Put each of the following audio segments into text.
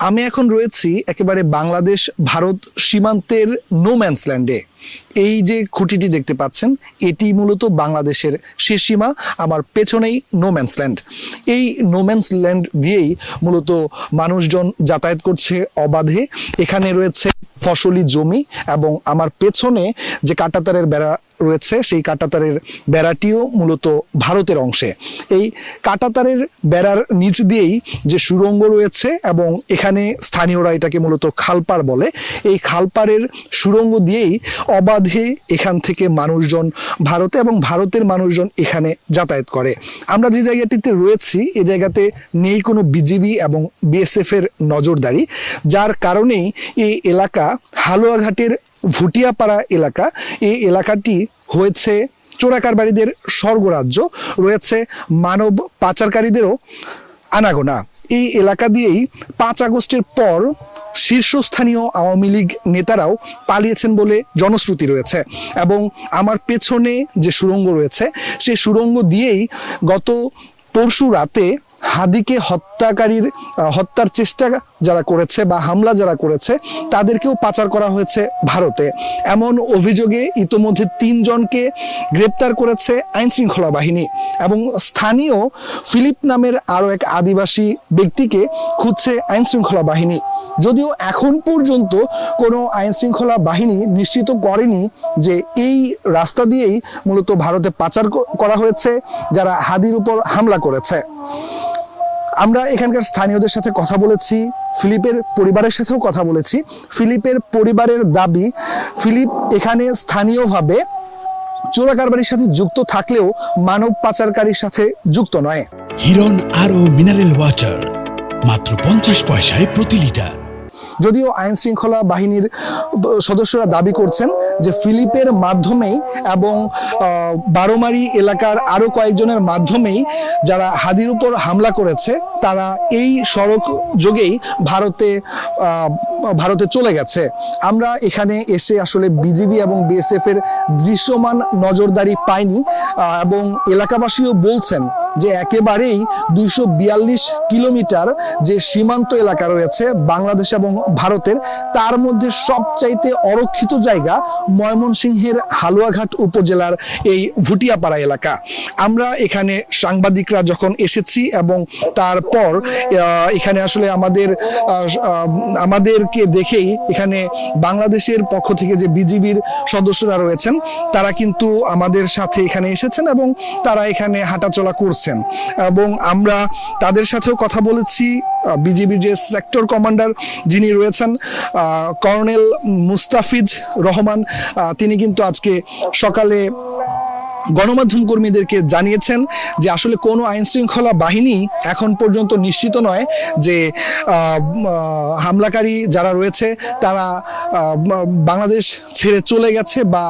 আমি এখন রয়েছি একেবারে বাংলাদেশ ভারত সীমান্তের নো ম্যানস ল্যান্ডে। এই যে খুঁটিটি দেখতে পাচ্ছেন এটি মূলত বাংলাদেশের শেষ সীমা। আমার পেছনেই নো ম্যানস ল্যান্ড। এই নো ম্যানস ল্যান্ড দিয়েই মূলত মানুষজন যাতায়াত করছে অবাধে। এখানে রয়েছে ফসলি জমি এবং আমার পেছনে যে কাঁটাতারের বেড়া রয়েছে সেই কাঁটাতারের বেড়াটিও মূলত ভারতের অংশে। এই কাঁটাতারের বেড়ার নিচ দিয়েই যে সুড়ঙ্গ রয়েছে এবং এখানে স্থানীয়রা এটাকে মূলত খালপাড় বলে। এই খালপাড়ের সুড়ঙ্গ দিয়েই অবাধে এখান থেকে মানুষজন ভারতে এবং ভারতের মানুষজন এখানে যাতায়াত করে। আমরা যে জায়গাটিতে রয়েছি এই জায়গাতে নেই কোনো বিজিবি এবং বিএসএফ এর নজরদারি, যার কারণেই এই এলাকা হালুয়াঘাটের ভুটিয়াপাড়া এলাকা। এই এলাকাটি হয়েছে চোরাকারবারীদের স্বর্গরাজ্য, রয়েছে মানব পাচারকারীদেরও আনাগোনা। এই এলাকা দিয়েই 5 আগস্টের পর শীর্ষস্থানীয় আওয়ামী লীগ নেতারাও পালিয়েছেন বলে জনশ্রুতি রয়েছে। এবং আমার পেছনে যে সুড়ঙ্গ রয়েছে সেই সুড়ঙ্গ দিয়েই গত পরশু রাতে হাদিকে হত্যার চেষ্টা যারা করেছে বা হামলা যারা করেছে তাদেরকেও পাচার করা হয়েছে ভারতে। এমন অভিযোগে ইতোমধ্যে 3 জনকে গ্রেপ্তার করেছে আইন শৃঙ্খলা বাহিনী এবং স্থানীয় ফিলিপ নামের আরো এক আদিবাসী ব্যক্তিকে খুঁজছে আইন শৃঙ্খলা বাহিনী। যদিও এখন পর্যন্ত কোনো আইন শৃঙ্খলা বাহিনী নিশ্চিত করেনি যে এই রাস্তা দিয়েই মূলত ভারতে পাচার করা হয়েছে যারা হাদির উপর হামলা করেছে। আমরা এখানকার স্থানীয়দের সাথে কথা বলেছি, ফিলিপের পরিবারের সাথেও কথা বলেছি। ফিলিপের পরিবারের দাবি, ফিলিপ এখানে স্থানীয়ভাবে চোরাকারবারির সাথে যুক্ত থাকলেও মানব পাচারকারীর সাথে যুক্ত নয়। হিরন আরও মিনারেল ওয়াটার মাত্র 50 পয়সায় প্রতি লিটার। যদিও আইন শৃঙ্খলা বাহিনীর সদস্যরা দাবি করছেন যে ফিলিপের মাধ্যমেই এবং বারোমারি এলাকার আরো কয়েকজনের মাধ্যমেই যারা হাদির উপর হামলা করেছে তারা এই সড়ক যোগেই ভারতে চলে গেছে। আমরা এখানে এসে আসলে বিজিবি এবং বিএসএফ এর দৃশ্যমান নজরদারি পাইনি এবং এলাকাবাসীও বলছেন যে একেবারেই 242 কিলোমিটার যে সীমান্ত এলাকা রয়েছে বাংলাদেশ এবং ভারতের, তার মধ্যে সবচাইতে অরক্ষিত জায়গা ময়মনসিংহের হালুয়াঘাট উপজেলার এই ভুটিয়াপাড়া এলাকা। আমরা এখানে সাংবাদিকরা যখন এসেছি এবং তারপর এখানে আসলে আমাদেরকে দেখেই এখানে বাংলাদেশের পক্ষ থেকে যে বিজিবির সদস্যরা রয়েছেন তারা কিন্তু আমাদের সাথে এখানে এসেছেন এবং তারা এখানে হাঁটাচলা করছেন এবং আমরা তাদের সাথেও কথা বলেছি। বিজিবির যে সেক্টর কমান্ডার যিনি রয়েছেন কর্নেল মুস্তাফিজ রহমান, তিনি কিন্তু আজকে সকালে গণমাধ্যম কর্মীদেরকে জানিয়েছেন যে আসলে কোনো আইন শৃঙ্খলা বাহিনী এখন পর্যন্ত নিশ্চিত নয় যে হামলাকারী যারা রয়েছে তারা বাংলাদেশ ছেড়ে চলে গেছে বা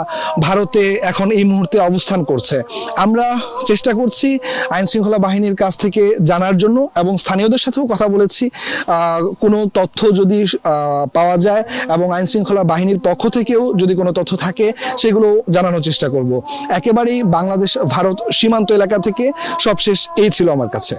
ভারতে এখন এই মুহূর্তে অবস্থান করছে। আমরা চেষ্টা করছি আইন শৃঙ্খলা বাহিনীর কাছ থেকে জানার জন্য এবং স্থানীয়দের সাথেও কথা বলেছি। কোনো তথ্য যদি পাওয়া যায় এবং আইন শৃঙ্খলা বাহিনীর পক্ষ থেকেও যদি কোনো তথ্য থাকে সেগুলো জানানোর চেষ্টা করব। একেবারেই বাংলাদেশ ভারত সীমান্ত এলাকা থেকে সবশেষ এই ছিল আমার কাছে।